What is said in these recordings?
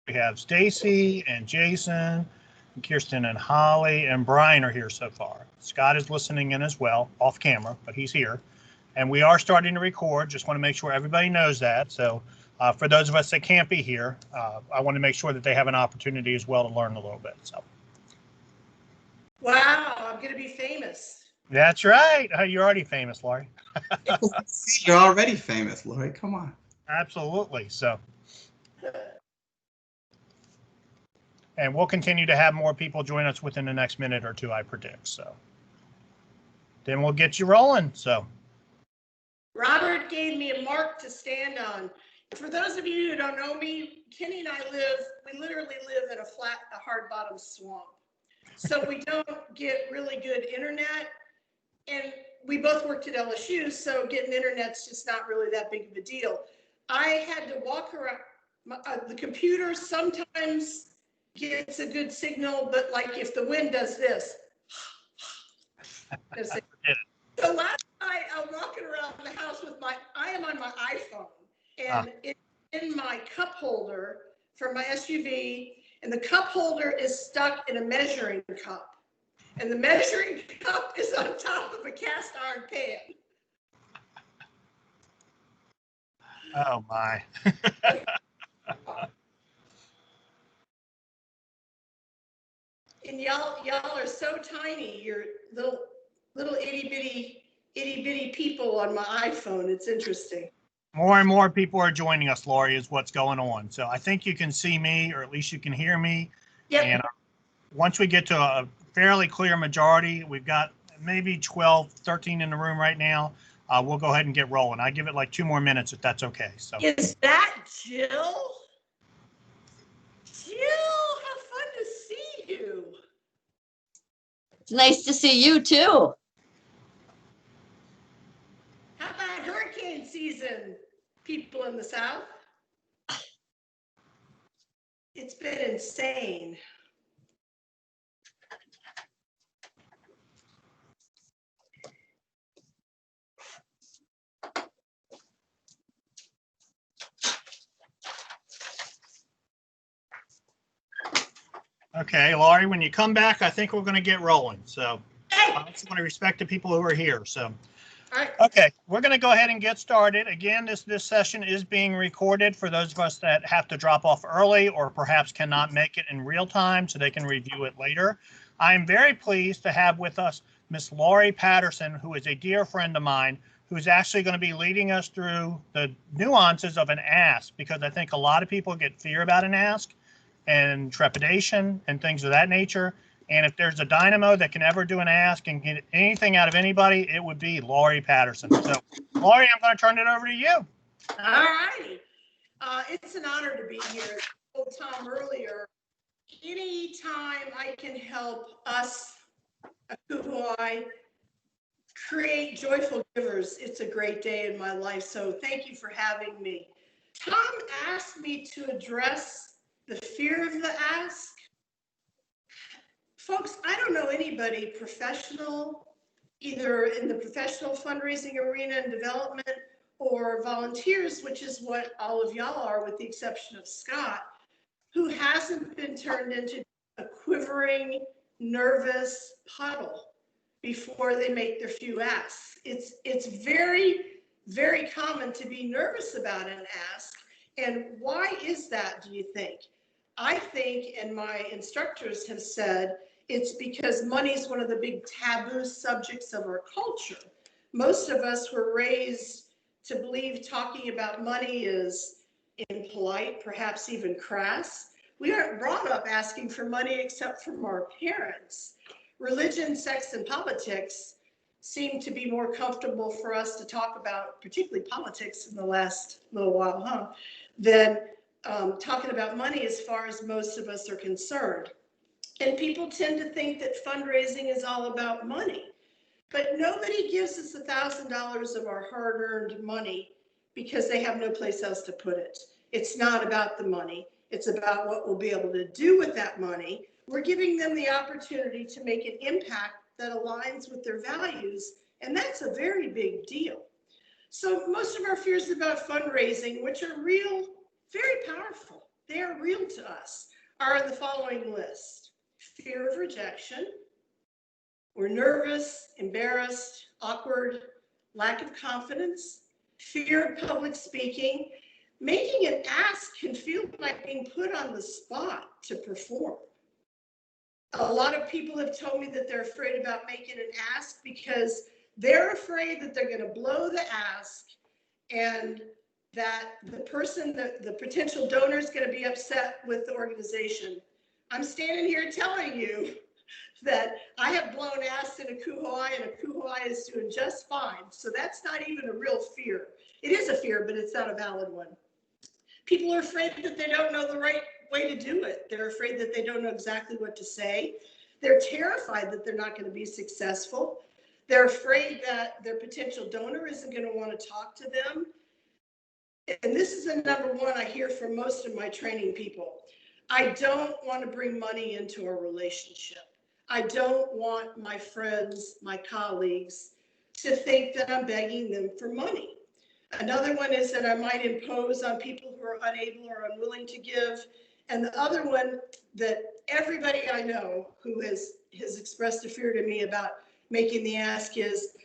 We have Stacy and Jason, and Kirsten and Holly and Brian are here so far. Scott is listening in as well, off camera, but he's here. And we are starting to record. Just want to make sure everybody knows that. So for those of us that can't be here, I want to make sure that they have an opportunity as well to learn a little bit. So. Wow, I'm going to be famous. That's right. You're already famous, Laurie. You're already famous, Laurie. Come on. Absolutely. So. And we'll continue to have more people join us within the next minute or two, I predict. So. Then we'll get you rolling. So. Robert gave me a mark to stand on. For those of you who don't know me, Kenny and I we literally live in a hard bottom swamp. So we don't get really good internet. And we both worked at LSU, so getting internet's just not really that big of a deal. I had to walk around. The computer sometimes gets a good signal, but like if the wind does this. So last night, I'm walking around the house with I am on my iPhone, and it's in my cup holder for my SUV, and the cup holder is stuck in a measuring cup, and the measuring cup is on top of a cast iron pan. Oh my. And y'all are so tiny. You're little itty bitty people on my iPhone. It's interesting. More and more people are joining us, Laurie, is what's going on. So I think you can see me, or at least you can hear me. Yep. And once we get to a fairly clear majority, we've got maybe 12, 13 in the room right now. We'll go ahead and get rolling. I give it like 2 more minutes if that's okay. So. Is that Jill? Jill, how fun to see you. It's nice to see you too. How about hurricane season, people in the South? It's been insane. Okay, Laurie, when you come back, I think we're going to get rolling. So I just want to respect the people who are here. So, okay, we're going to go ahead and get started. Again, this session is being recorded for those of us that have to drop off early or perhaps cannot make it in real time so they can review it later. I'm very pleased to have with us Miss Laurie Patterson, who is a dear friend of mine, who's actually going to be leading us through the nuances of an ask, because I think a lot of people get fear about an ask and trepidation and things of that nature. And if there's a dynamo that can ever do an ask and get anything out of anybody, it would be Laurie Patterson. So, Laurie, I'm going to turn it over to you. All righty. It's an honor to be here. As I told Tom earlier, anytime I can help us, I create joyful givers, it's a great day in my life. So thank you for having me. Tom asked me to address the fear of the ask. Folks, I don't know anybody professional, either in the professional fundraising arena and development or volunteers, which is what all of y'all are with the exception of Scott, who hasn't been turned into a quivering, nervous puddle before they make their few asks. It's very, very common to be nervous about an ask. And why is that, do you think? I think, and my instructors have said, it's because money is one of the big taboo subjects of our culture. Most of us were raised to believe talking about money is impolite, perhaps even crass. We aren't brought up asking for money except from our parents. Religion, sex, and politics seem to be more comfortable for us to talk about, particularly politics in the last little while, than talking about money as far as most of us are concerned. And people tend to think that fundraising is all about money. But nobody gives us $1,000 of our hard-earned money because they have no place else to put it. It's not about the money. It's about what we'll be able to do with that money. We're giving them the opportunity to make an impact that aligns with their values, and that's a very big deal. So most of our fears about fundraising, which are real, very powerful. They are real to us are in the following list: fear of rejection, we're nervous, embarrassed, awkward, lack of confidence, fear of public speaking. Making an ask can feel like being put on the spot to perform. A lot of people have told me that they're afraid about making an ask because they're afraid that they're going to blow the ask and that the person, the potential donor, is going to be upset with the organization. I'm standing here telling you that I have blown asks in a kuhoi, and a kuhoi is doing just fine. So that's not even a real fear. It is a fear, but it's not a valid one. People are afraid that they don't know the right way to do it. They're afraid that they don't know exactly what to say. They're terrified that they're not going to be successful. They're afraid that their potential donor isn't going to want to talk to them. And this is the number one I hear from most of my training people. I don't want to bring money into a relationship. I don't want my friends, my colleagues, to think that I'm begging them for money. Another one is that I might impose on people who are unable or unwilling to give. And the other one that everybody I know who has expressed a fear to me about making the ask is,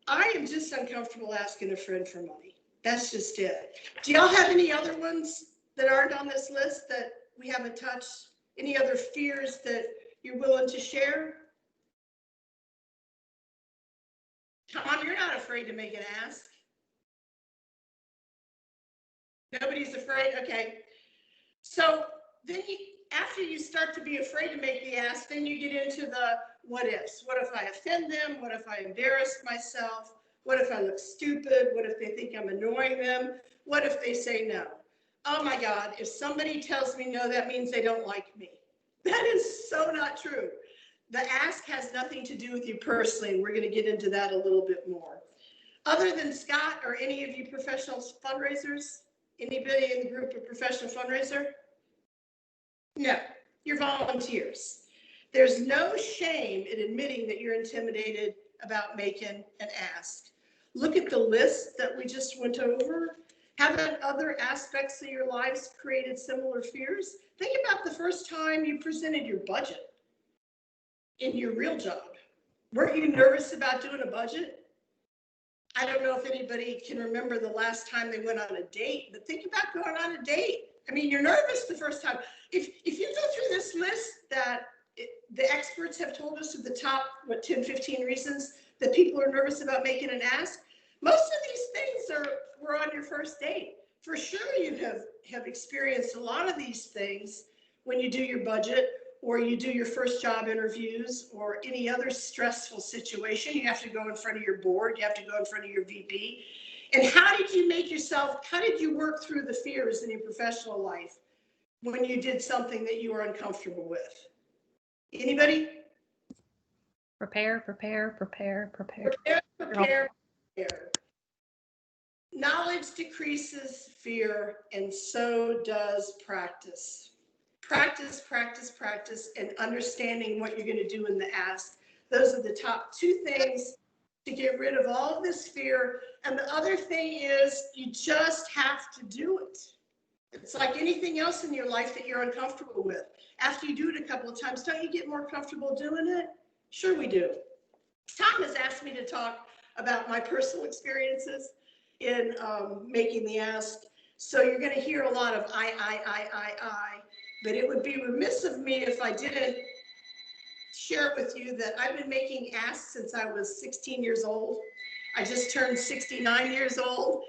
I am just uncomfortable asking a friend for money. That's just it. Do y'all have any other ones that aren't on this list that we haven't touched? Any other fears that you're willing to share? Tom, you're not afraid to make an ask. Nobody's afraid? Okay. So then after you start to be afraid to make the ask, then you get into the what ifs. What if I offend them? What if I embarrass myself? What if I look stupid? What if they think I'm annoying them? What if they say no? Oh my God, if somebody tells me no, that means they don't like me. That is so not true. The ask has nothing to do with you personally, and we're going to get into that a little bit more. Other than Scott, or any of you professional fundraisers? Anybody in the group a professional fundraiser? No, you're volunteers. There's no shame in admitting that you're intimidated about making an ask. Look at the list that we just went over. Haven't other aspects of your lives created similar fears? Think about the first time you presented your budget in your real job. Weren't you nervous about doing a budget? I don't know if anybody can remember the last time they went on a date, but think about going on a date. I mean, you're nervous the first time. If you go through this list that the experts have told us at the top, 10, 15 reasons that people are nervous about making an ask, most of these things were on your first date. For sure you have experienced a lot of these things when you do your budget, or you do your first job interviews, or any other stressful situation. You have to go in front of your board, you have to go in front of your VP. And how did you work through the fears in your professional life when you did something that you were uncomfortable with? Anybody? Prepare. Knowledge decreases fear, and so does practice. Practice, and understanding what you're going to do in the ask. Those are the top two things to get rid of all of this fear. And the other thing is, you just have to do it. It's like anything else in your life that you're uncomfortable with. After you do it a couple of times, don't you get more comfortable doing it? Sure we do. Tom has asked me to talk about my personal experiences in making the ask. So you're going to hear a lot of I. But it would be remiss of me if I didn't share with you that I've been making asks since I was 16 years old. I just turned 69 years old,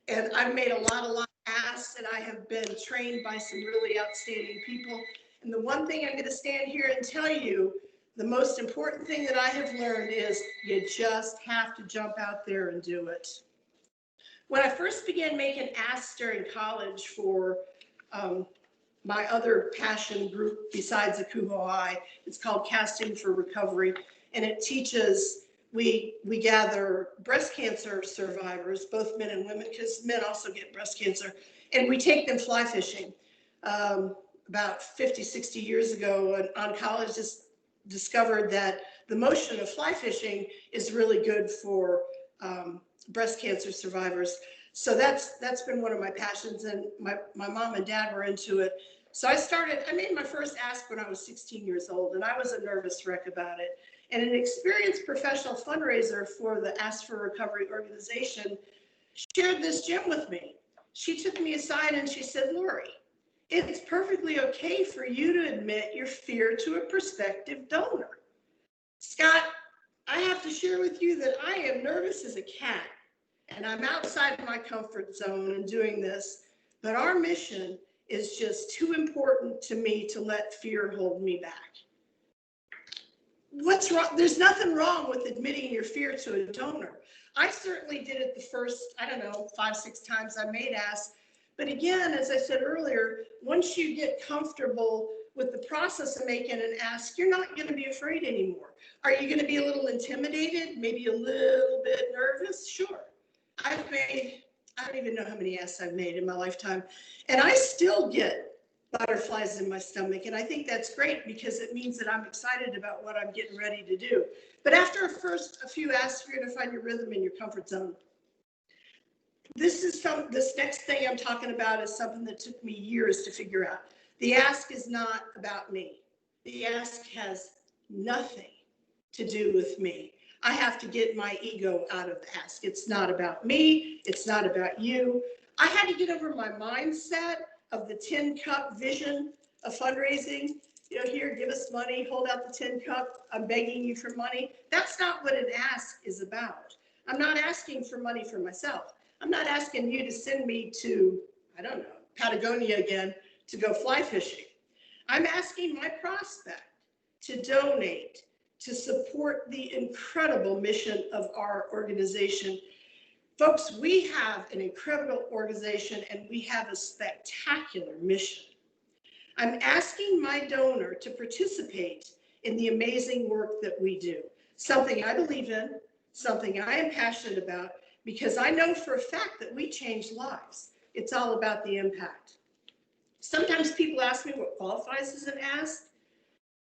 and I've made a lot of asks, and I have been trained by some really outstanding people. And the one thing I'm going to stand here and tell you, the most important thing that I have learned is you just have to jump out there and do it. When I first began making asks during college for my other passion group besides the Kuhoai, it's called Casting for Recovery, and it teaches, we gather breast cancer survivors, both men and women, because men also get breast cancer, and we take them fly fishing. About 50, 60 years ago, an oncologist discovered that the motion of fly fishing is really good for breast cancer survivors. So that's been one of my passions, and my mom and dad were into it. So I made my first ask when I was 16 years old, and I was a nervous wreck about it. And an experienced professional fundraiser for the Ask for Recovery organization shared this gem with me. She took me aside and she said, Lori, it's perfectly okay for you to admit your fear to a prospective donor. Scott, I have to share with you that I am nervous as a cat, and I'm outside my comfort zone in doing this, but our mission is just too important to me to let fear hold me back. What's wrong? There's nothing wrong with admitting your fear to a donor. I certainly did it the first, 5-6 times I made ask. But again, as I said earlier, once you get comfortable with the process of making an ask, you're not going to be afraid anymore. Are you going to be a little intimidated? Maybe a little bit nervous? Sure. I don't even know how many asks I've made in my lifetime. And I still get butterflies in my stomach. And I think that's great because it means that I'm excited about what I'm getting ready to do. But after a few asks, you're going to find your rhythm in your comfort zone. This next thing I'm talking about is something that took me years to figure out. The ask is not about me. The ask has nothing to do with me. I have to get my ego out of the ask. It's not about me. It's not about you. I had to get over my mindset of the tin cup vision of fundraising. Here, give us money, hold out the tin cup. I'm begging you for money. That's not what an ask is about. I'm not asking for money for myself. I'm not asking you to send me to, Patagonia again to go fly fishing. I'm asking my prospect to donate to support the incredible mission of our organization. Folks, we have an incredible organization and we have a spectacular mission. I'm asking my donor to participate in the amazing work that we do, something I believe in, something I am passionate about, because I know for a fact that we change lives. It's all about the impact. Sometimes people ask me what qualifies as an ask.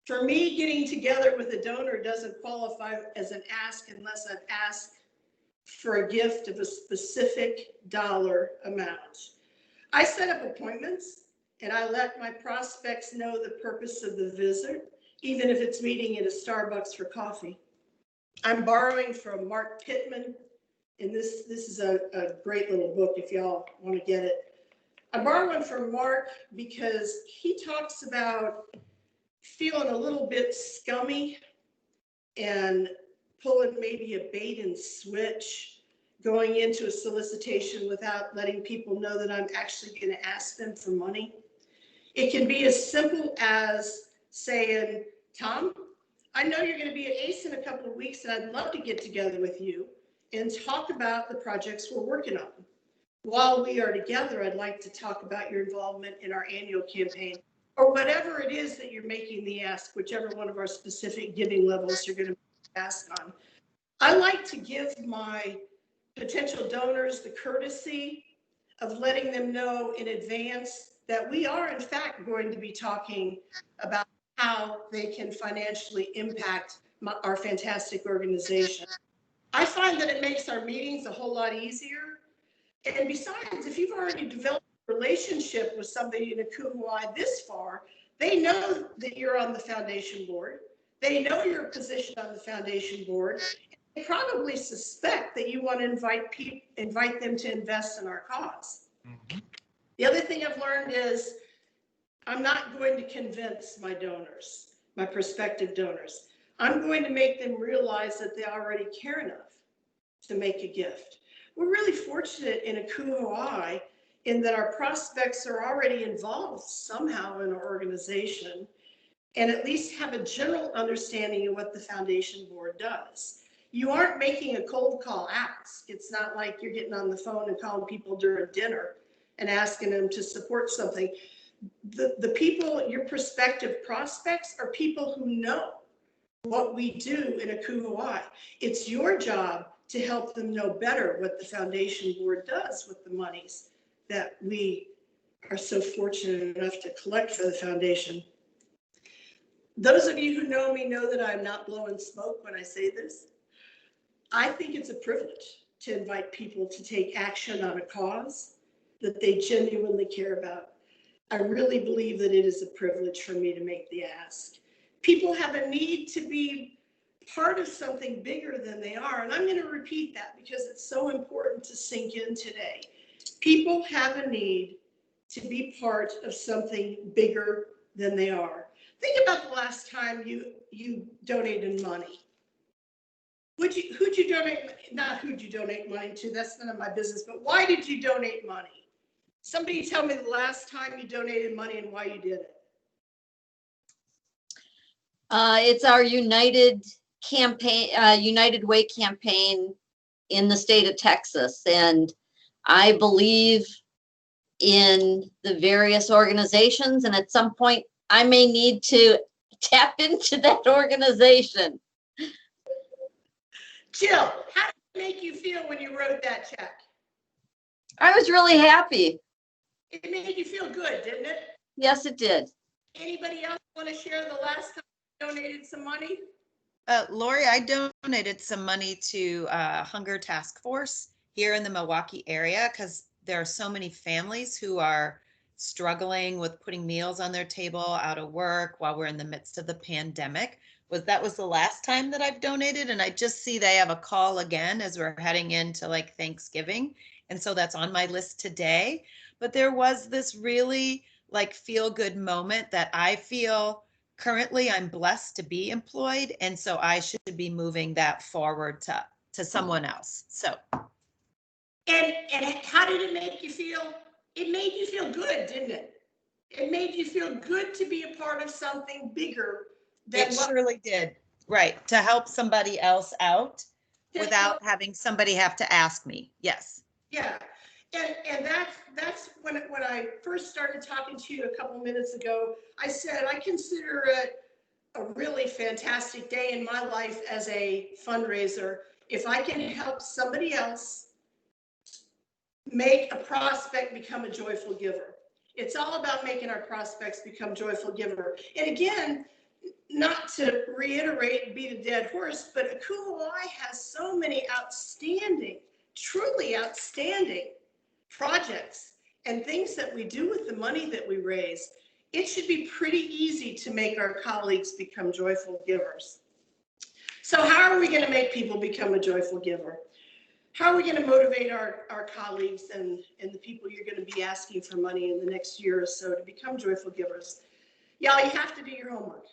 For me, getting together with a donor doesn't qualify as an ask unless I've asked for a gift of a specific dollar amount. I set up appointments and I let my prospects know the purpose of the visit, even if it's meeting at a Starbucks for coffee. I'm borrowing from Mark Pittman, and this is a great little book if y'all want to get it. I'm borrowing from Mark because he talks about feeling a little bit scummy and pulling maybe a bait and switch, going into a solicitation without letting people know that I'm actually going to ask them for money. It can be as simple as saying, Tom, I know you're going to be at ACE in a couple of weeks, and I'd love to get together with you and talk about the projects we're working on. While we are together, I'd like to talk about your involvement in our annual campaign, or whatever it is that you're making the ask, whichever one of our specific giving levels you're going to ask on. I like to give my potential donors the courtesy of letting them know in advance that we are in fact going to be talking about how they can financially impact our fantastic organization. I find that it makes our meetings a whole lot easier. And besides, if you've already developed a relationship with somebody in a Kuhuai this far, they know that you're on the foundation board. They know your position on the foundation board. They probably suspect that you want to invite them to invest in our cause. Mm-hmm. The other thing I've learned is I'm not going to convince my donors, my prospective donors. I'm going to make them realize that they already care enough to make a gift. We're really fortunate in a Kuhuai in that our prospects are already involved somehow in our organization and at least have a general understanding of what the foundation board does. You aren't making a cold call ask. It's not like you're getting on the phone and calling people during dinner and asking them to support something. The people, your prospective prospects, are people who know what we do in a Kuhuai. It's your job to help them know better what the foundation board does with the monies that we are so fortunate enough to collect for the foundation. Those of you who know me know that I'm not blowing smoke when I say this. I think it's a privilege to invite people to take action on a cause that they genuinely care about. I really believe that it is a privilege for me to make the ask. People have a need to be part of something bigger than they are. And I'm going to repeat that because it's so important to sink in today. People have a need to be part of something bigger than they are. Think about the last time you donated money. Who'd you donate, not who'd you donate money to, that's none of my business, but why did you donate money? Somebody tell me the last time you donated money and why you did it. It's our United campaign, United Way campaign in the state of Texas. And I believe in the various organizations, and at some point I may need to tap into that organization. Jill, how did it make you feel when you wrote that check? I was really happy. It made you feel good, didn't it? Yes, it did. Anybody else want to share the last time you donated some money? Lori, I donated some money to Hunger Task Force here in the Milwaukee area because there are so many families who are struggling with putting meals on their table, out of work while we're in the midst of the pandemic. That was the last time that I've donated, and I just see they have a call again as we're heading into like Thanksgiving, and so that's on my list today. But there was this really like feel good moment that I feel currently I'm blessed to be employed, and so I should be moving that forward to someone else. So And how did it make you feel? It made you feel good, didn't it? It made you feel good to be a part of something bigger than it what. surely did. Right, to help somebody else out without having somebody have to ask me. Yes. Yeah, and that's when I first started talking to you a couple minutes ago, I said I consider it a really fantastic day in my life as a fundraiser if I can help somebody else make a prospect become a joyful giver. It's all about making our prospects become joyful giver. And again, not to reiterate and beat a dead horse, but Akuhawai has so many outstanding, truly outstanding projects and things that we do with the money that we raise. It should be pretty easy to make our colleagues become joyful givers. So how are we going to make people become a joyful giver? How are we going to motivate our colleagues and the people you're going to be asking for money in the next year or so to become joyful givers? Y'all, you have to do your homework.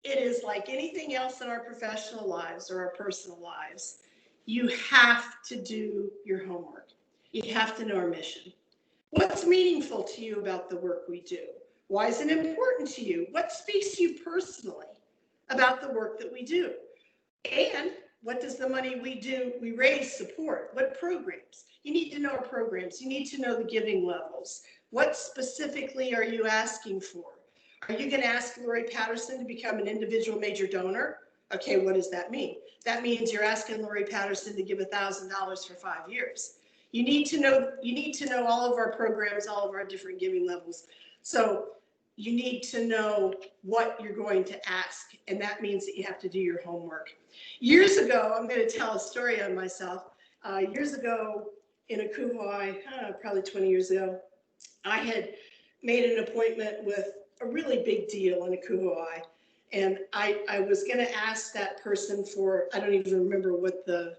It is like anything else in our professional lives or our personal lives. You have to do your homework. You have to know our mission. What's meaningful to you about the work we do? Why is it important to you? What speaks to you personally about the work that we do? And what does the money we raise support? What programs? You need to know our programs. You need to know the giving levels. What specifically are you asking for? Are you going to ask Lori Patterson to become an individual major donor? Okay, what does that mean? That means you're asking Lori Patterson to give $1,000 for 5 years. You need to know all of our programs, all of our different giving levels. So you need to know what you're going to ask, and that means that you have to do your homework. Years ago, I'm going to tell a story on myself. Years ago in Akuhawai, probably 20 years ago, I had made an appointment with a really big deal in Akuhawai, and I was going to ask that person for, I don't even remember what the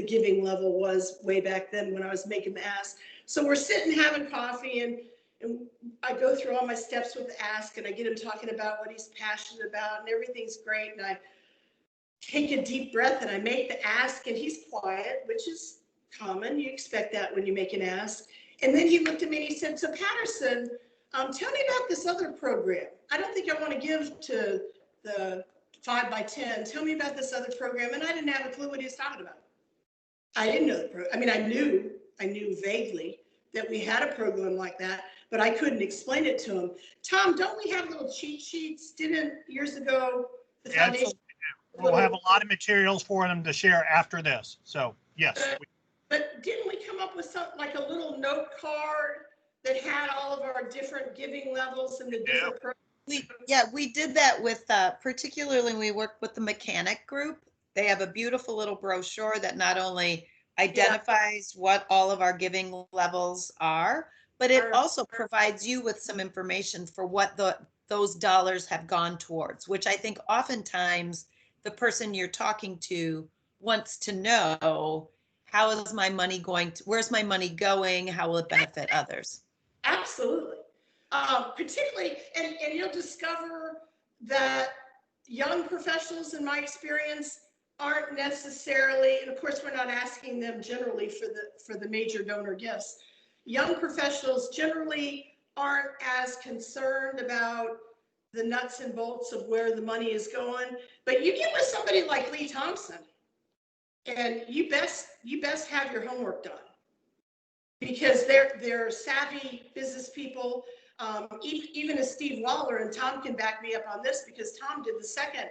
giving level was way back then when I was making the ask. So we're sitting having coffee, and I go through all my steps with the ask, and I get him talking about what he's passionate about, and everything's great. And I take a deep breath and I make the ask, and he's quiet, which is common. You expect that when you make an ask. And then he looked at me and he said, so Patterson, tell me about this other program. I don't think I want to give to the 5x10. Tell me about this other program. And I didn't have a clue what he was talking about. I didn't know the program. I mean, I knew vaguely that we had a program like that, but I couldn't explain it to him. Tom, don't we have little cheat sheets? Didn't years ago the foundation? We'll have a lot of materials for them to share after this. So yes. But didn't we come up with something like a little note card that had all of our different giving levels and the different programs? We did that with particularly when we worked with the mechanic group. They have a beautiful little brochure that not only identifies what all of our giving levels are, but it also provides you with some information for what those dollars have gone towards, which I think oftentimes the person you're talking to wants to know, how is my money going to, where's my money going? How will it benefit others? Absolutely. Particularly, and you'll discover that young professionals, in my experience, aren't necessarily, and of course, we're not asking them generally for the major donor gifts. Young professionals generally aren't as concerned about the nuts and bolts of where the money is going. But you get with somebody like Lee Thompson, and you best have your homework done, because they're savvy business people. Even as Steve Waller, and Tom can back me up on this because Tom did the second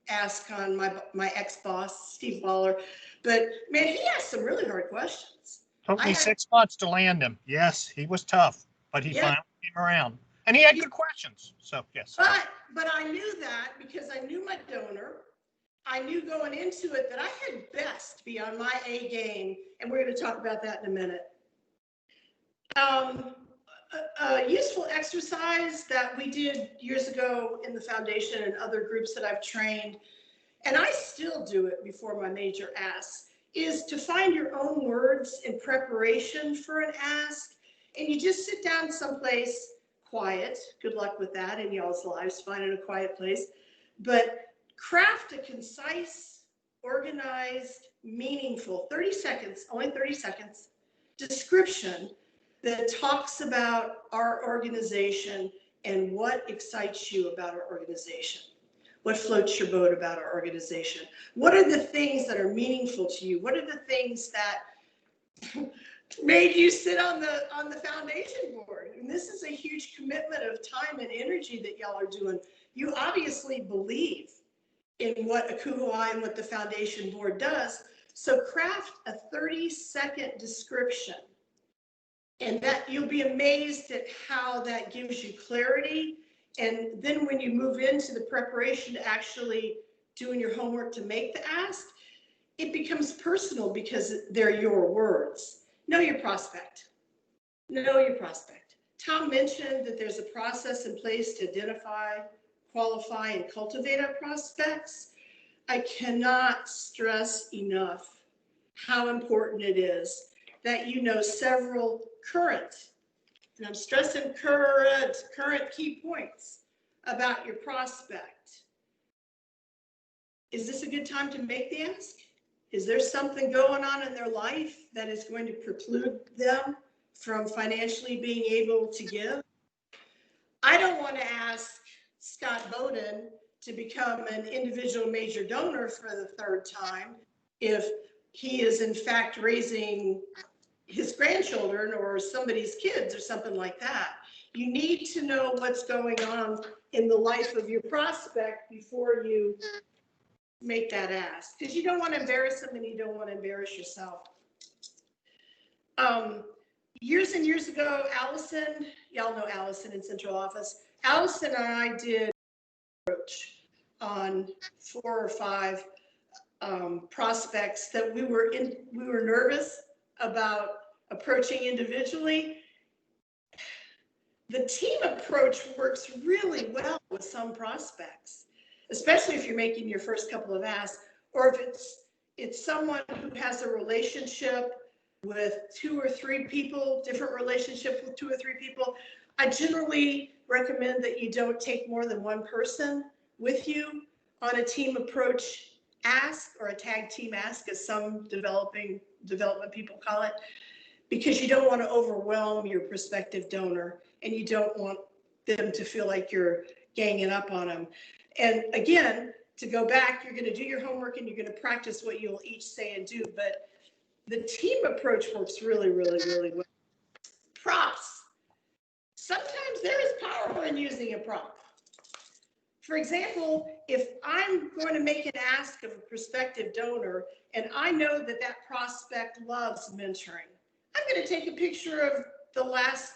ask on my ex-boss, Steve Waller. But man, he asked some really hard questions. Took me 6 months to land him. Yes, he was tough, but he finally came around. And he had good questions. So yes. But I knew that because I knew my donor. I knew going into it that I had best be on my A game, and we're going to talk about that in a minute. A useful exercise that we did years ago in the foundation and other groups that I've trained, and I still do it before my major ask, is to find your own words in preparation for an ask. And you just sit down someplace quiet. Good luck with that in y'all's lives, finding a quiet place. But craft a concise, organized, meaningful, 30 seconds, only 30 seconds, description that talks about our organization and what excites you about our organization. What floats your boat about our organization? What are the things that are meaningful to you? What are the things that made you sit on the foundation board? And this is a huge commitment of time and energy that y'all are doing. You obviously believe in what Akuhoi and what the foundation board does. So craft a 30-second description. And that you'll be amazed at how that gives you clarity. And then when you move into the preparation to actually doing your homework to make the ask, it becomes personal because they're your words. Know your prospect. Know your prospect. Tom mentioned that there's a process in place to identify, qualify, and cultivate our prospects. I cannot stress enough how important it is that you know several current, and I'm stressing current key points about your prospect. Is this a good time to make the ask? Is there something going on in their life that is going to preclude them from financially being able to give? I don't want to ask Scott Bowden to become an individual major donor for the third time if he is in fact raising his grandchildren or somebody's kids or something like that. You need to know what's going on in the life of your prospect before you make that ask, because you don't want to embarrass them and you don't want to embarrass yourself. Years and years ago, Allison, y'all know Allison in central office, Allison and I did approach on 4 or 5 prospects that we were nervous about approaching individually. The team approach works really well with some prospects, especially if you're making your first couple of asks, or if it's someone who has a relationship with 2 or 3 people, different relationship with 2 or 3 people. I generally recommend that you don't take more than 1 person with you on a team approach ask, or a tag team ask, as some development people call it, because you don't want to overwhelm your prospective donor and you don't want them to feel like you're ganging up on them. And again, to go back, you're going to do your homework and you're going to practice what you'll each say and do, but the team approach works really, really, really well. Props. Sometimes there is power in using a prop. For example, if I'm going to make an ask of a prospective donor and I know that that prospect loves mentoring, I'm going to take a picture of the last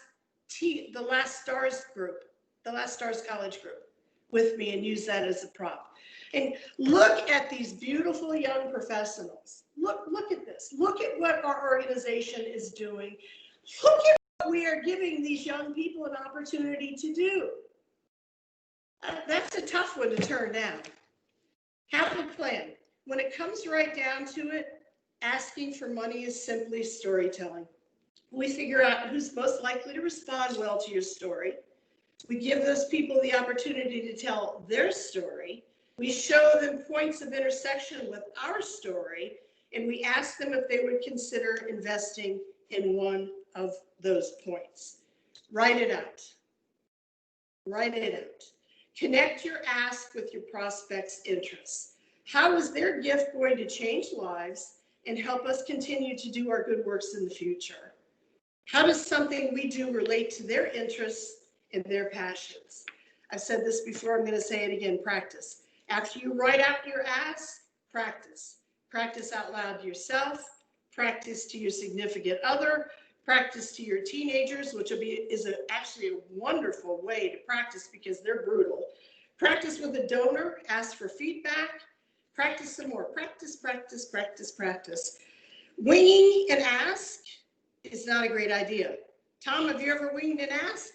Stars group, the last Stars College group with me and use that as a prop. And look at these beautiful young professionals. Look at this. Look at what our organization is doing. Look at what we are giving these young people an opportunity to do. That's a tough one to turn down. Have a plan. When it comes right down to it, asking for money is simply storytelling. We figure out who's most likely to respond well to your story. We give those people the opportunity to tell their story. We show them points of intersection with our story, and we ask them if they would consider investing in one of those points. Write it out. Write it out. Connect your ask with your prospect's interests. How is their gift going to change lives and help us continue to do our good works in the future? How does something we do relate to their interests and their passions? I've said this before, I'm going to say it again, practice. After you write out your ask, practice. Practice out loud to yourself, practice to your significant other, practice to your teenagers, which is actually a wonderful way to practice because they're brutal. Practice with a donor, ask for feedback, practice some more, practice, practice, practice, practice. Winging an ask is not a great idea. Tom, have you ever winged an ask?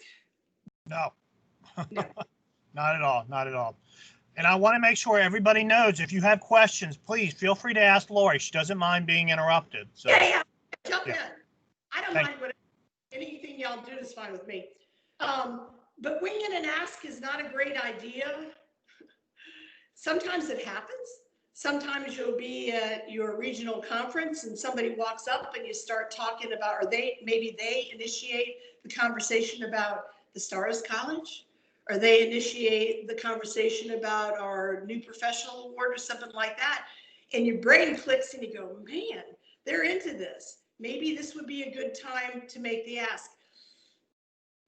No, No. not at all, not at all. And I want to make sure everybody knows, if you have questions, please feel free to ask Lori. She doesn't mind being interrupted. So. Yeah, jump Yeah. in. I don't mind what anything y'all do is fine with me. But winging an ask is not a great idea. Sometimes it happens. Sometimes you'll be at your regional conference and somebody walks up and you start talking about, or maybe they initiate the conversation about the Stars College, or they initiate the conversation about our new professional award or something like that. And your brain clicks and you go, man, they're into this. Maybe this would be a good time to make the ask.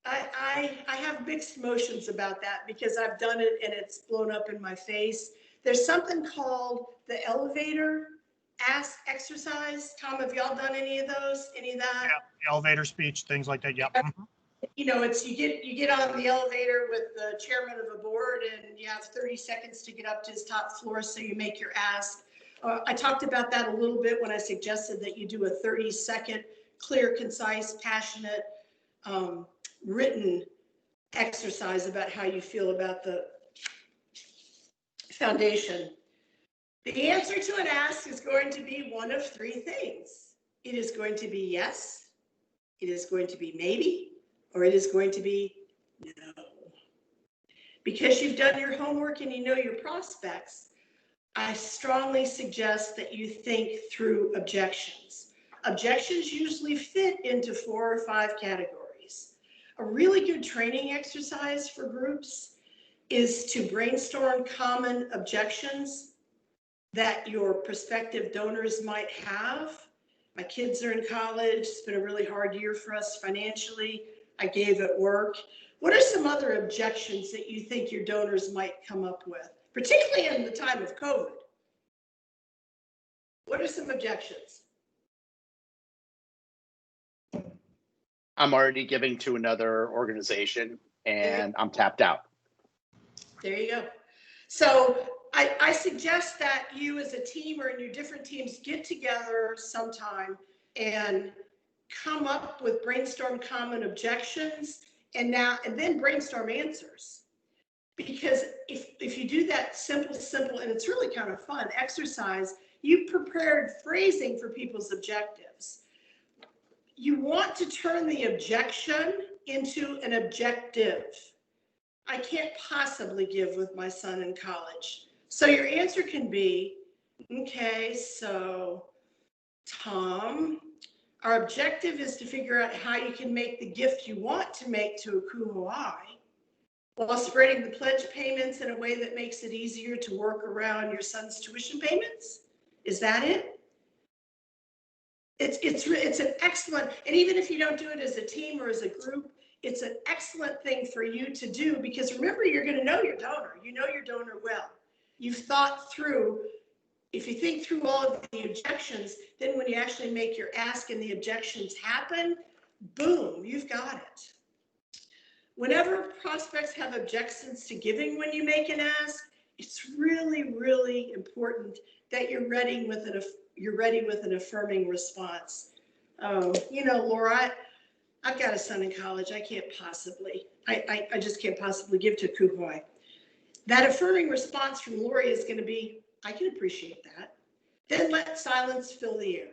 I have mixed emotions about that because I've done it and it's blown up in my face. There's something called the elevator ask exercise. Tom, have y'all done any of those? Any of that? Yeah, elevator speech, things like that. Yep. You know, it's you get on the elevator with the chairman of a board and you have 30 seconds to get up to his top floor, so you make your ask. I talked about that a little bit when I suggested that you do a 30-second clear, concise, passionate, written exercise about how you feel about the foundation. The answer to an ask is going to be one of three things. It is going to be yes, it is going to be maybe, or it is going to be no. Because you've done your homework and you know your prospects, I strongly suggest that you think through objections. Objections usually fit into 4 or 5 categories. A really good training exercise for groups is to brainstorm common objections that your prospective donors might have. My kids are in college. It's been a really hard year for us financially. I gave at work. What are some other objections that you think your donors might come up with, particularly in the time of COVID? What are some objections? I'm already giving to another organization and I'm tapped out. There you go. So I suggest that you as a team or in your different teams get together sometime and come up with brainstorm common objections and then brainstorm answers. Because if you do that simple, and it's really kind of fun exercise, you prepared phrasing for people's objectives. You want to turn the objection into an objective. I can't possibly give with my son in college. So your answer can be, okay, so Tom, our objective is to figure out how you can make the gift you want to make to a Kuhuai while spreading the pledge payments in a way that makes it easier to work around your son's tuition payments. Is that it? It's an excellent, and even if you don't do it as a team or as a group, it's an excellent thing for you to do, because remember, you're going to know your donor. You know your donor well. You've thought through, if you think through all of the objections, then when you actually make your ask and the objections happen, boom, you've got it. Whenever prospects have objections to giving when you make an ask, it's really, really important that you're ready with an affirming response. You know, Laura, I've got a son in college. I can't possibly, I just can't possibly give to Kuhoi. That affirming response from Lori is going to be, I can appreciate that. Then let silence fill the air.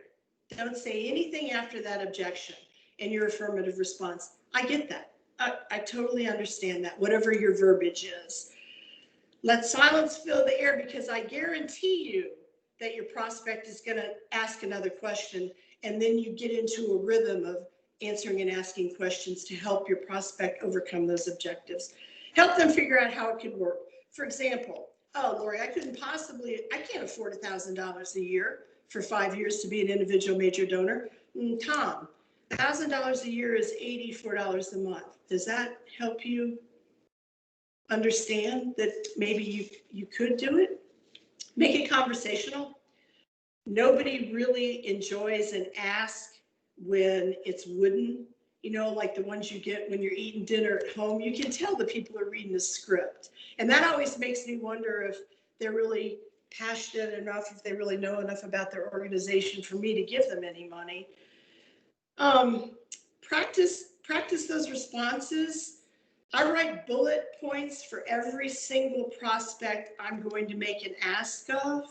Don't say anything after that objection in your affirmative response. I get that. I totally understand that, whatever your verbiage is. Let silence fill the air, because I guarantee you that your prospect is going to ask another question, and then you get into a rhythm of answering and asking questions to help your prospect overcome those objectives. Help them figure out how it could work. For example, oh, Lori, I can't afford $1,000 a year for 5 years to be an individual major donor. Tom, $1,000 a year is $84 a month. Does that help you understand that maybe you could do it? Make it conversational. Nobody really enjoys an ask when it's wooden, you know, like the ones you get when you're eating dinner at home. You can tell the people are reading a script. And that always makes me wonder if they're really passionate enough, if they really know enough about their organization for me to give them any money. Practice those responses. I write bullet points for every single prospect I'm going to make an ask of.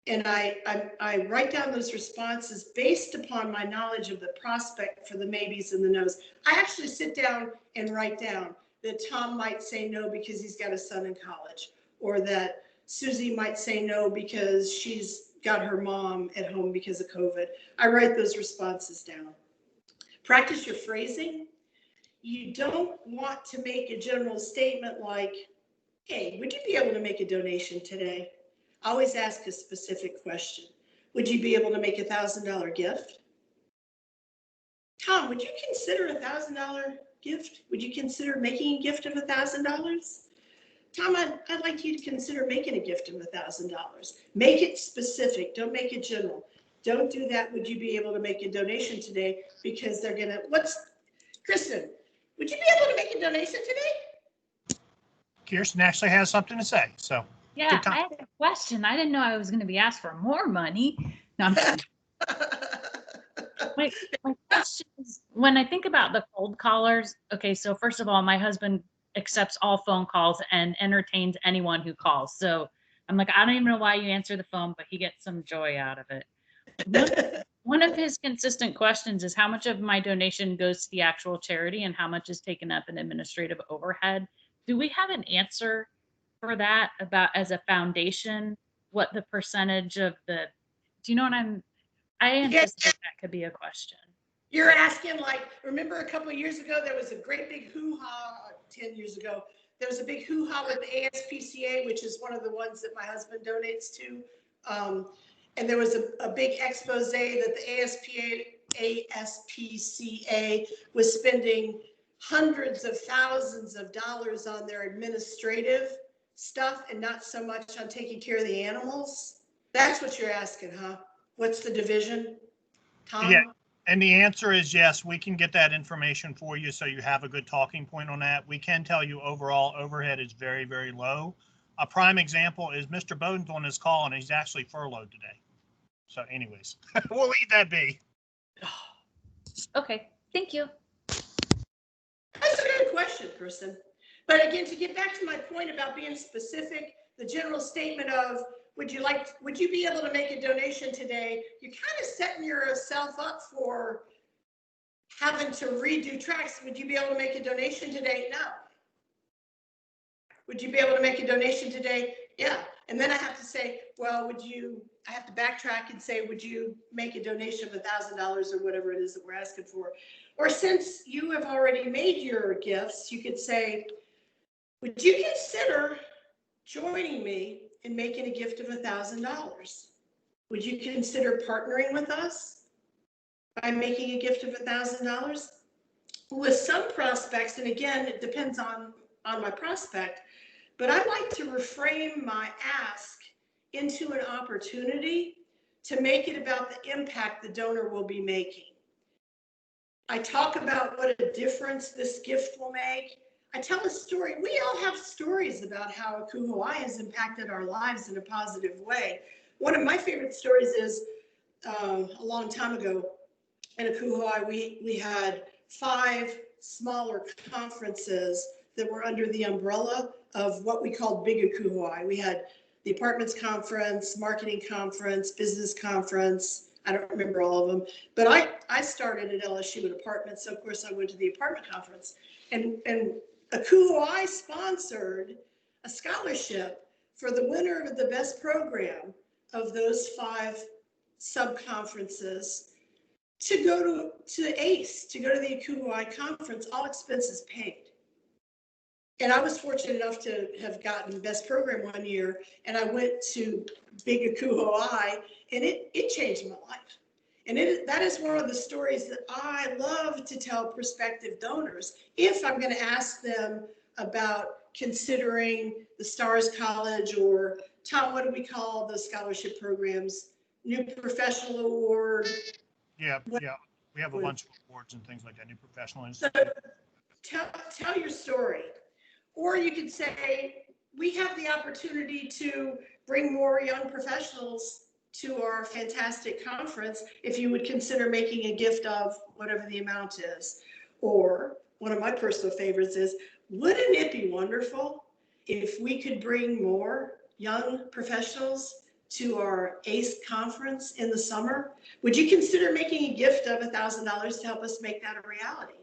And I write down those responses based upon my knowledge of the prospect for the maybes and the no's. I actually sit down and write down that Tom might say no because he's got a son in college, or that Susie might say no because she's got her mom at home because of COVID. I write those responses down. Practice your phrasing. You don't want to make a general statement like, hey, would you be able to make a donation today? Always ask a specific question. Would you be able to make a $1,000 gift? Tom, would you consider a $1,000 gift? Would you consider making a gift of $1,000? Tom, I'd like you to consider making a gift of $1,000. Make it specific. Don't make it general. Don't do that. Would you be able to make a donation today? Because they're going to, Kristen, would you be able to make a donation today? Kirsten actually has something to say, so. Yeah, I had a question. I didn't know I was going to be asked for more money. No, I'm kidding. My question is, when I think about the cold callers, okay, so first of all, my husband accepts all phone calls and entertains anyone who calls. So I'm like, I don't even know why you answer the phone, but he gets some joy out of it. One of his consistent questions is how much of my donation goes to the actual charity and how much is taken up in administrative overhead. Do we have an answer for that, about as a foundation, what the percentage of the, do you know what I anticipate that could be a question. You're asking, like, remember a couple of years ago, there was a great big hoo-ha, 10 years ago, there was a big hoo-ha with the ASPCA, which is one of the ones that my husband donates to. And there was a big expose that the ASPCA was spending hundreds of thousands of dollars on their administrative stuff and not so much on taking care of the animals. That's what you're asking, huh? What's the division, Tom? Yeah, and the answer is yes, we can get that information for you so you have a good talking point on that. We can tell you overall overhead is very, very low. A prime example is Mr. Bowden's on his call and he's actually furloughed today. So anyways, we'll leave that be. Okay, thank you. That's a good question, Kristen. But again, to get back to my point about being specific, the general statement of, would you be able to make a donation today? You're kind of setting yourself up for having to redo tracks. Would you be able to make a donation today? No. Would you be able to make a donation today? Yeah. And then I have to say, well, I have to backtrack and say, would you make a donation of $1,000 or whatever it is that we're asking for? Or since you have already made your gifts, you could say, would you consider joining me in making a gift of $1,000? Would you consider partnering with us by making a gift of $1,000? With some prospects, and again, it depends on my prospect, but I like to reframe my ask into an opportunity to make it about the impact the donor will be making. I talk about what a difference this gift will make. I tell a story. We all have stories about how Kuhoi has impacted our lives in a positive way. One of my favorite stories is a long time ago in Kuhoi, we had 5 smaller conferences that were under the umbrella of what we called Big Akuhoi. We had the apartments conference, marketing conference, business conference. I don't remember all of them, but I started at LSU with apartments. So of course I went to the apartment conference, and Akuhoi sponsored a scholarship for the winner of the best program of those 5 sub-conferences to go to ACE, to go to the Akuhoi conference, all expenses paid. And I was fortunate enough to have gotten best program one year, and I went to Big Akuhoi, and it changed my life. And that is one of the stories that I love to tell prospective donors if I'm going to ask them about considering the Stars College, or Tom, what do we call those scholarship programs? New Professional Award. Yeah. We have a bunch of awards and things like that, new professional. So tell your story. Or you could say, we have the opportunity to bring more young professionals to our fantastic conference if you would consider making a gift of whatever the amount is. Or one of my personal favorites is, wouldn't it be wonderful if we could bring more young professionals to our ACE conference in the summer? Would you consider making a gift of $1,000 to help us make that a reality?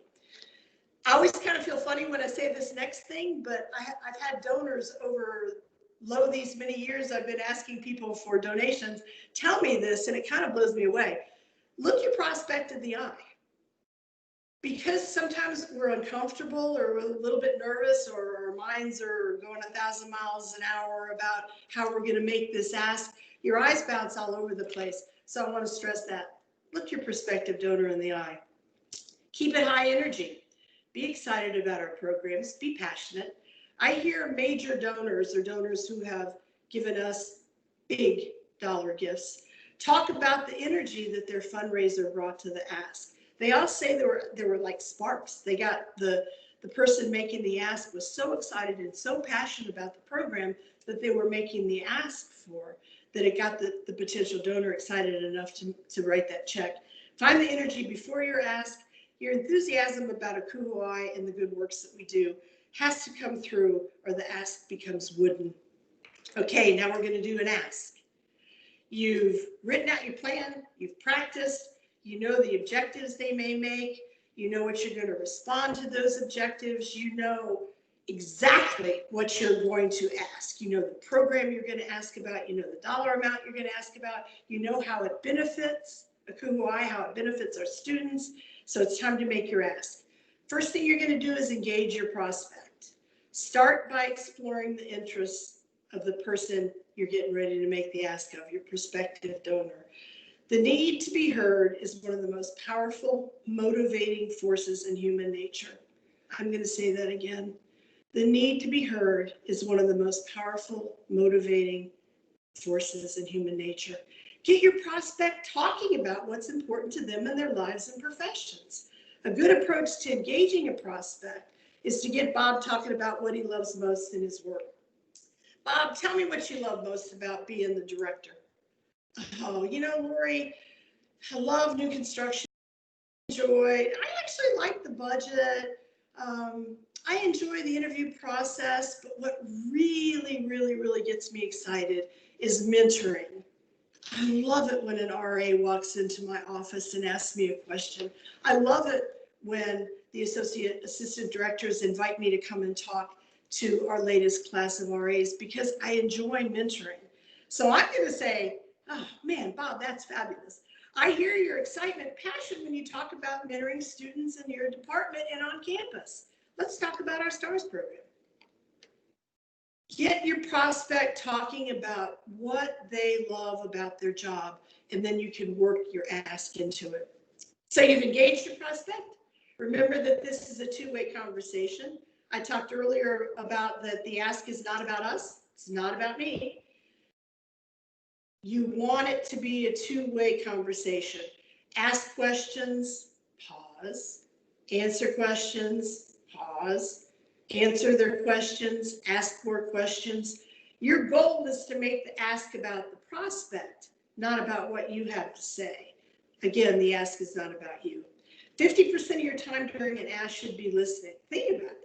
I always kind of feel funny when I say this next thing, but I've had donors over these many years. I've been asking people for donations tell me this, and it kind of blows me away. Look your prospect in the eye. Because sometimes we're uncomfortable or we're a little bit nervous, or our minds are going 1,000 miles an hour about how we're going to make this ask, your eyes bounce all over the place. So I want to stress that. Look your prospective donor in the eye. Keep it high energy. Be excited about our programs. Be passionate. I hear major donors, or donors who have given us big dollar gifts, talk about the energy that their fundraiser brought to the ask. They all say there were like sparks. They got the person making the ask was so excited and so passionate about the program that they were making the ask for, that it got the potential donor excited enough to write that check. Find the energy before your ask. Your enthusiasm about Akuhoi and the good works that we do has to come through, or the ask becomes wooden. Okay, now we're going to do an ask. You've written out your plan, you've practiced, you know the objectives they may make, you know what you're going to respond to those objectives, you know exactly what you're going to ask, you know the program you're going to ask about, you know the dollar amount you're going to ask about, you know how it benefits Akuhoi, how it benefits our students. So it's time to make your ask. First thing you're going to do is engage your prospect. Start by exploring the interests of the person you're getting ready to make the ask of, your prospective donor. The need to be heard is one of the most powerful motivating forces in human nature. I'm going to say that again. The need to be heard is one of the most powerful motivating forces in human nature. Get your prospect talking about what's important to them in their lives and professions. A good approach to engaging a prospect is to get Bob talking about what he loves most in his work. Bob, tell me what you love most about being the director. Oh, you know, Lori, I love new construction. I actually like the budget. I enjoy the interview process, but what really gets me excited is mentoring. I love it when an RA walks into my office and asks me a question. I love it when the assistant directors invite me to come and talk to our latest class of RAs, because I enjoy mentoring. So I'm going to say, oh man, Bob, that's fabulous. I hear your excitement, passion when you talk about mentoring students in your department and on campus. Let's talk about our STARS program. Get your prospect talking about what they love about their job, and then you can work your ask into it. So you've engaged your prospect. Remember that this is a two-way conversation. I talked earlier about that the ask is not about us. It's not about me. You want it to be a two-way conversation. Ask questions, pause. Answer questions, pause. Answer their questions, ask more questions. Your goal is to make the ask about the prospect, not about what you have to say. Again, the ask is not about you. 50% of your time during an ask should be listening. Think about that.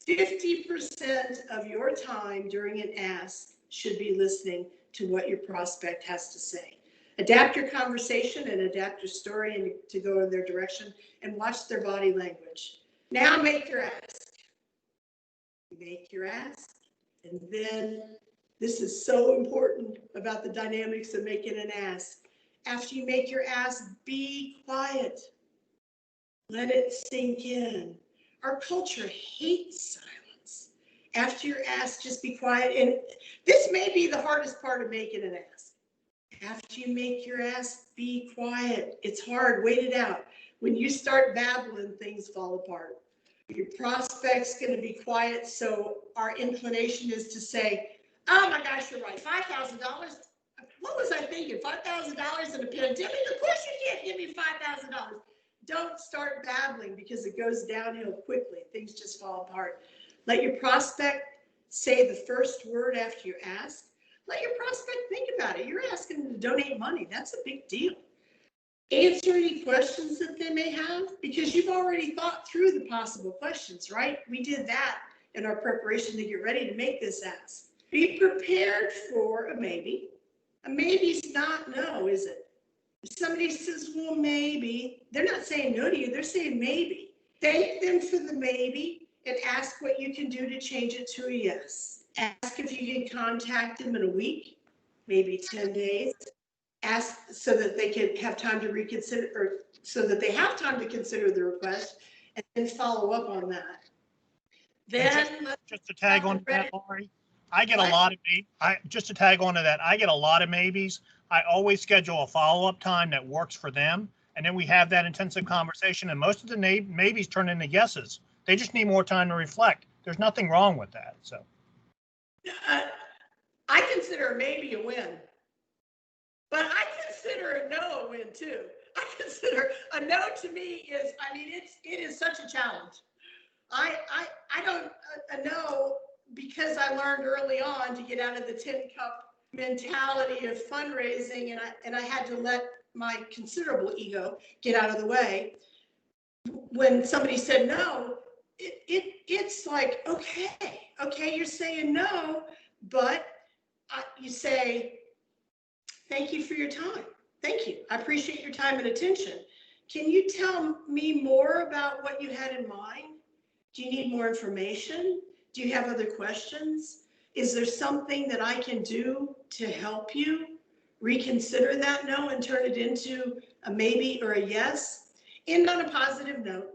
50% of your time during an ask should be listening to what your prospect has to say. Adapt your conversation and adapt your story and to go in their direction, and watch their body language. Now make your ask. Make your ask. And then this is so important about the dynamics of making an ask. After you make your ask, be quiet. Let it sink in. Our culture hates silence. After your ask, just be quiet. And this may be the hardest part of making an ask. After you make your ask, be quiet. It's hard. Wait it out. When you start babbling, things fall apart. Your prospect's going to be quiet, so our inclination is to say, oh my gosh, you're right, $5,000? What was I thinking, $5,000 in a pandemic? Of course you can't give me $5,000. Don't start babbling because it goes downhill quickly. Things just fall apart. Let your prospect say the first word after you ask. Let your prospect think about it. You're asking them to donate money. That's a big deal. Answer any questions that they may have because you've already thought through the possible questions, right? We did that in our preparation to get ready to make this ask. Be prepared for a maybe. A maybe's not no, is it? If somebody says, well, maybe, they're not saying no to you, they're saying maybe. Thank them for the maybe and ask what you can do to change it to a yes. Ask if you can contact them in a week, maybe 10 days. Ask so that they can have time to reconsider, or so that they have time to consider the request, and then follow up on that. Then just to tag on that, Laurie, I get a lot of just to tag onto that, I get a lot of maybes. I always schedule a follow-up time that works for them, and then we have that intensive conversation. And most of the maybes turn into yeses. They just need more time to reflect. There's nothing wrong with that. So, I consider a maybe a win. But I consider a no a win too. I consider a no to me is, I mean, it is such a challenge. I don't, a no, because I learned early on to get out of the tin cup mentality of fundraising, and I had to let my considerable ego get out of the way. When somebody said no, it's like, okay, you're saying no, but you say, thank you for your time. Thank you. I appreciate your time and attention. Can you tell me more about what you had in mind? Do you need more information? Do you have other questions? Is there something that I can do to help you reconsider that no and turn it into a maybe or a yes? And on a positive note,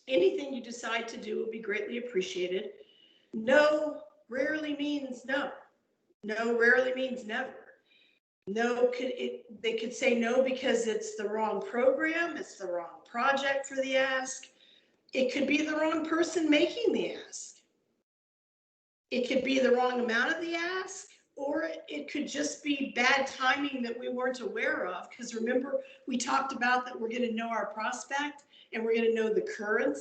anything you decide to do will be greatly appreciated. No rarely means no. No rarely means never. No, they could say no because it's the wrong program, it's the wrong project for the ask. It could be the wrong person making the ask. It could be the wrong amount of the ask, or it could just be bad timing that we weren't aware of. Because remember, we talked about that we're going to know our prospect and we're going to know the current,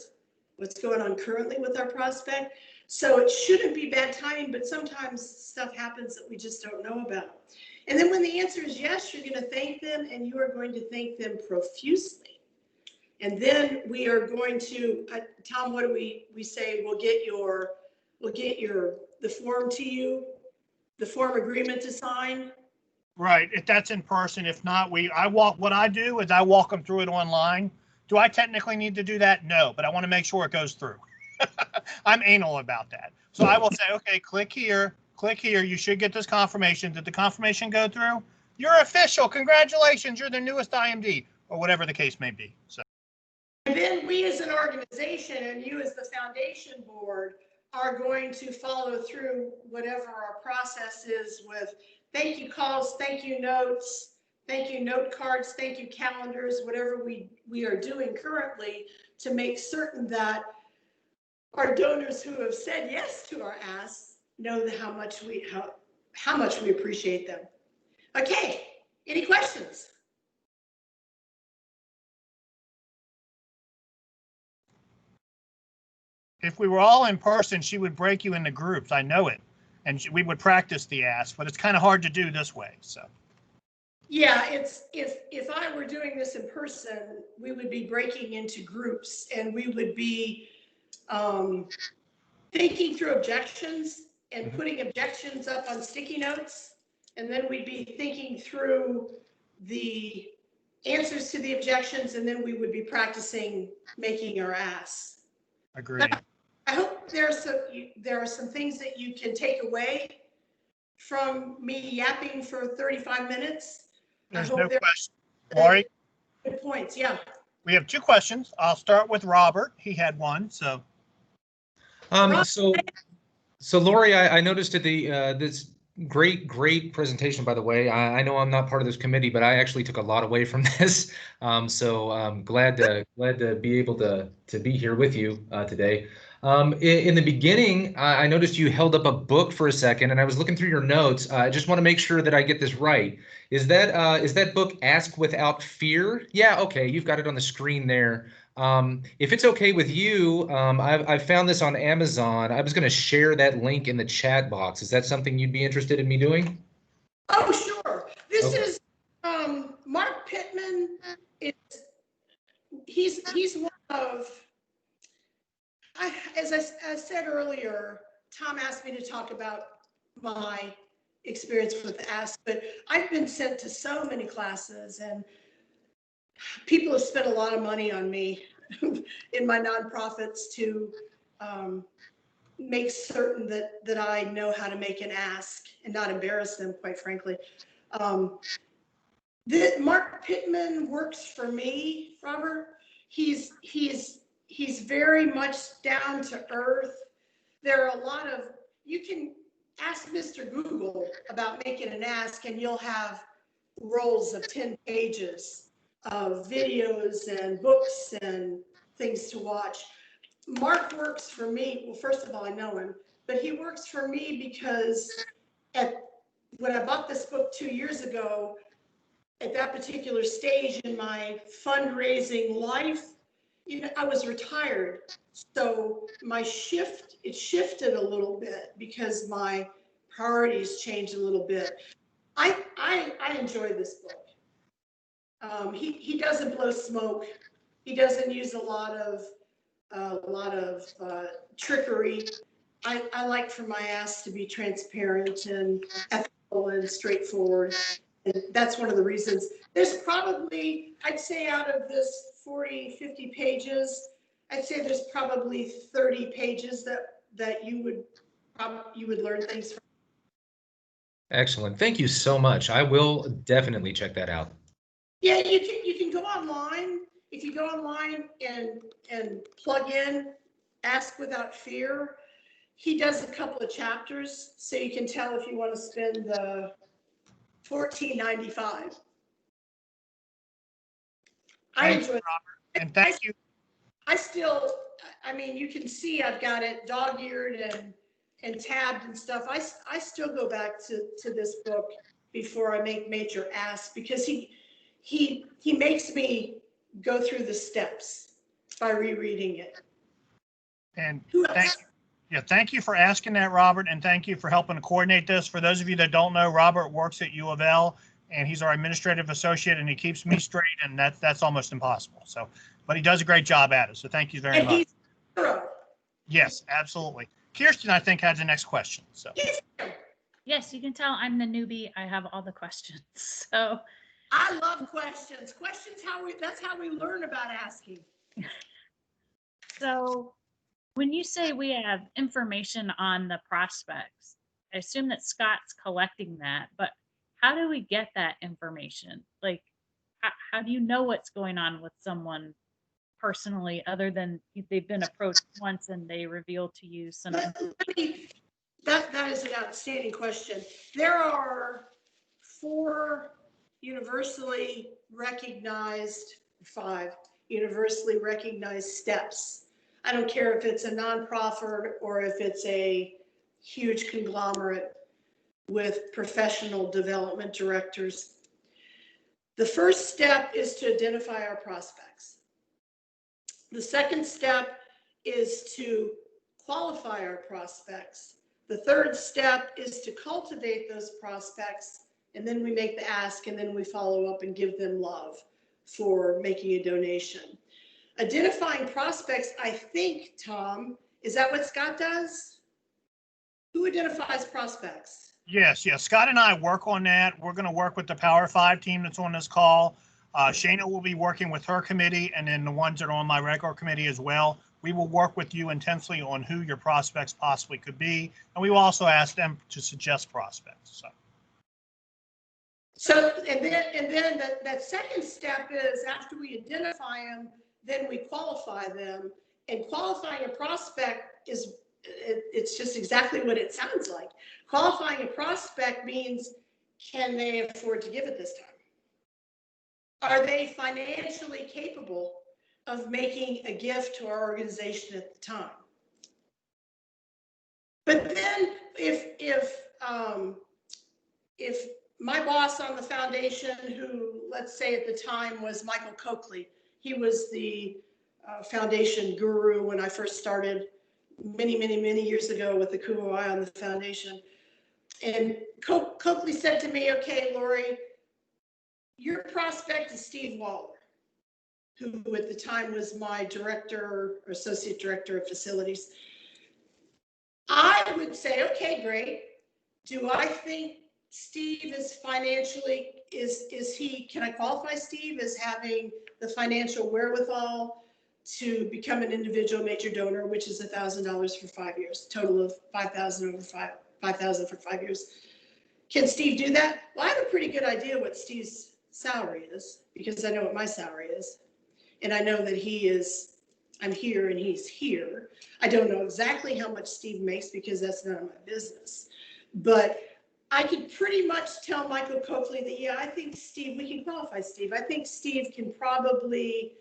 what's going on currently with our prospect. So it shouldn't be bad timing, but sometimes stuff happens that we just don't know about. And then when the answer is yes, you're going to thank them, and you are going to thank them profusely. And then we are going to, Tom, what do we say? We'll get the form to you, the form agreement to sign. right, if that's in person. If not, what I do is I walk them through it online. Do I technically need to do that? No, but I want to make sure it goes through. I'm anal about that. So I will say, okay, click here. You should get this confirmation. Did the confirmation go through? You're official. Congratulations. You're the newest IMD, or whatever the case may be. So. And then we as an organization and you as the foundation board are going to follow through whatever our process is with thank you calls, thank you notes, thank you note cards, thank you calendars, whatever we are doing currently to make certain that our donors who have said yes to our asks know how much we appreciate them. Okay, any questions? If we were all in person, she would break you into groups. I know it. And we would practice the ask, but it's kind of hard to do this way. So. Yeah, it's, if I were doing this in person, we would be breaking into groups and we would be thinking through objections and putting objections up on sticky notes. And then we'd be thinking through the answers to the objections, and then we would be practicing making our asks. Agreed. I hope there are some things that you can take away from me yapping for 35 minutes. There's hope no there- question. Lori, Good points, yeah. we have 2 questions. I'll start with Robert. He had one, so. So Lori, I noticed at the this great presentation, by the way. I know I'm not part of this committee, but I actually took a lot away from this. So I'm glad to be able to be here with you today. In the beginning, I noticed you held up a book for a second, and I was looking through your notes. I just want to make sure that I get this right. Is that book Ask Without Fear? Yeah, okay, you've got it on the screen there. If it's okay with you, I've found this on Amazon. I was going to share that link in the chat box. Is that something you'd be interested in me doing? Oh, sure. This Okay. is Mark Pittman. He's one of, as I said earlier, Tom asked me to talk about my experience with Ask, but I've been sent to so many classes, and people have spent a lot of money on me in my nonprofits to make certain that I know how to make an ask and not embarrass them, quite frankly. Mark Pittman works for me, Robert. He's very much down to earth. There are a lot of, you can ask Mr. Google about making an ask and you'll have rolls of 10 pages of videos and books and things to watch. Mark works for me. Well, first of all, I know him, but he works for me because when I bought this book 2 years ago, at that particular stage in my fundraising life, I was retired. So it shifted a little bit because my priorities changed a little bit. I enjoy this book. He doesn't blow smoke. He doesn't use a lot of trickery. I like for my ask to be transparent and ethical and straightforward. And that's one of the reasons. There's probably, I'd say out of this 40, 50 pages, I'd say there's probably 30 pages that you would learn things from. Excellent. Thank you so much. I will definitely check that out. Yeah, you can go online. If you go online and plug in Ask Without Fear, he does a couple of chapters, so you can tell if you want to spend the $14.95. I Thanks, enjoy it. Robert, and thank you. I mean, you can see I've got it dog-eared and tabbed and stuff. I still go back to this book before I make major asks because he makes me go through the steps by rereading it. And thank you for asking that, Robert, and thank you for helping to coordinate this. For those of you that don't know, Robert works at U of L, and he's our administrative associate, and he keeps me straight, and that's almost impossible. So, but he does a great job at it. So thank you very much. He's thorough. Yes, absolutely. Kirsten, I think, has the next question. So. Yes, you can tell I'm the newbie. I have all the questions. So I love questions. That's how we learn about asking. So when you say we have information on the prospects, I assume that Scott's collecting that, but how do we get that information? Like, how do you know what's going on with someone personally, other than they've been approached once and they reveal to you some? That is an outstanding question. There are 5 universally recognized steps. I don't care if it's a nonprofit or if it's a huge conglomerate with professional development directors. The first step is to identify our prospects. The second step is to qualify our prospects. The third step is to cultivate those prospects. and then we make the ask, and then we follow up and give them love for making a donation. Identifying prospects, I think, Tom, is that what Scott does? Who identifies prospects? Yes, yes. Scott and I work on that. We're going to work with the Power 5 team that's on this call. Shana will be working with her committee, and then the ones that are on my regular committee as well. We will work with you intensely on who your prospects possibly could be, and we will also ask them to suggest prospects. And then that second step is, after we identify them, then we qualify them. And qualifying a prospect is, it's just exactly what it sounds like. Qualifying a prospect means, can they afford to give it this time? Are they financially capable of making a gift to our organization at the time? But then if my boss on the foundation, who, let's say at the time, was Michael Coakley, he was the foundation guru when I first started many years ago with the Kuhoi on the foundation. And Coakley said to me, okay, Lori, your prospect is Steve Waller, who at the time was my director or associate director of facilities. I would say, okay, great. Do I think Steve is financially, can I qualify Steve as having the financial wherewithal to become an individual major donor, which is $1,000 for 5 years, total of $5,000 over $5,000 for 5 years. Can Steve do that? Well, I have a pretty good idea what Steve's salary is, because I know what my salary is. And I know that I'm here and he's here. I don't know exactly how much Steve makes, because that's none of my business. But I could pretty much tell Michael Coakley that, yeah, I think Steve, we can qualify Steve. I think Steve can probably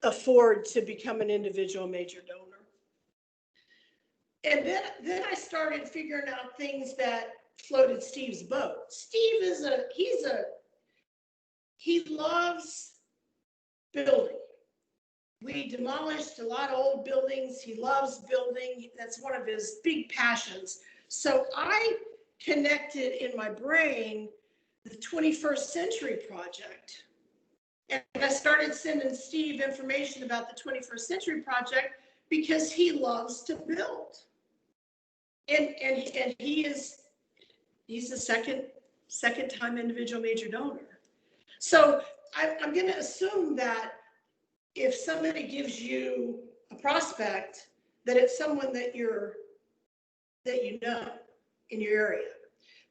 afford to become an individual major donor. And then I started figuring out things that floated Steve's boat. Steve he loves building. We demolished a lot of old buildings. He loves building. That's one of his big passions. So I connected in my brain the 21st Century Project. And I started sending Steve information about the 21st Century Project because he loves to build. And he's a second time individual major donor. So I'm going to assume that if somebody gives you a prospect, that it's someone that you know in your area.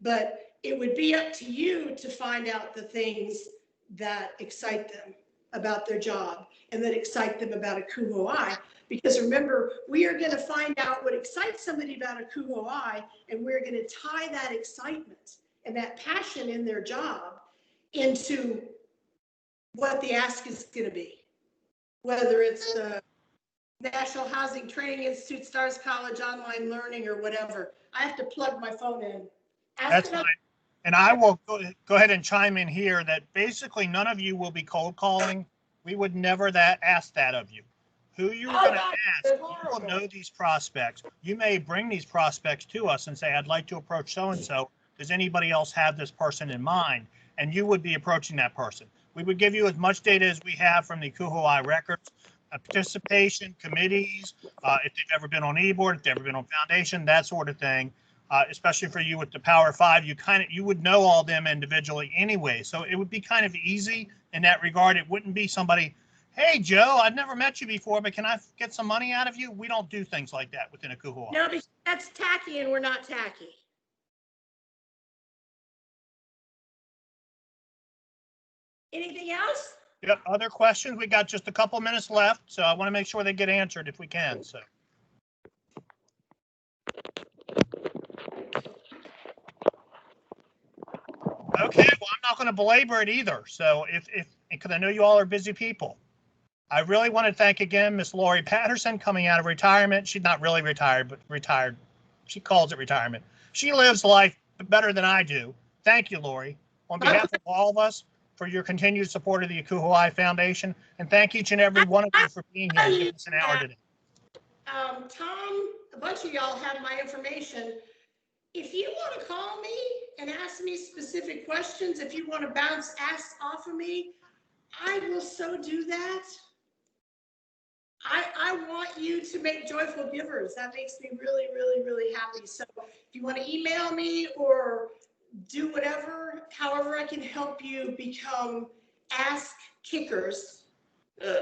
But it would be up to you to find out the things that excite them about their job and that excite them about a Kuhoi. Because remember, we are going to find out what excites somebody about a Kuhoi, and we're going to tie that excitement and that passion in their job into what the ask is going to be. Whether it's the National Housing Training Institute, Stars College, online learning, or whatever. I have to plug my phone in. That's fine. And I will go ahead and chime in here that basically none of you will be cold calling. We would never ask that of you. Who you're going to ask, you will know these prospects. You may bring these prospects to us and say, I'd like to approach so-and-so. Does anybody else have this person in mind? And you would be approaching that person. We would give you as much data as we have from the Kuhoi records, participation, committees, if they've ever been on e-board, if they've ever been on foundation, that sort of thing. Especially for you with the Power 5, you would know all them individually anyway. So it would be kind of easy in that regard. It wouldn't be somebody, hey, Joe, I've never met you before, but can I get some money out of you? We don't do things like that within a Kuhoi. No, that's tacky, and we're not tacky. Anything else? Yep. Other questions? We got just a couple minutes left, so I want to make sure they get answered if we can. So. Okay, well, I'm not going to belabor it either. So because I know you all are busy people. I really want to thank again Miss Lori Patterson coming out of retirement. She's not really retired, but retired. She calls it retirement. She lives life better than I do. Thank you, Lori. On behalf of all of us, for your continued support of the Kuhoi Foundation, and thank each and every one of you for being here and giving us an hour today. Tom, a bunch of y'all have my information. if you want to call me and ask me specific questions, if you want to ask off of me, I will so do that. I want you to make joyful givers. That makes me really, really, really happy. So if you want to email me or do whatever, however I can help you become ask kickers. That's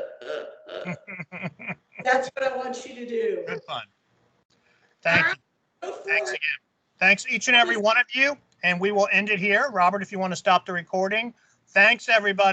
what I want you to do. Good fun. Thank you. Go for Thanks it. again. Thanks each and every one of you. And we will end it here. Robert, if you want to stop the recording. Thanks, everybody.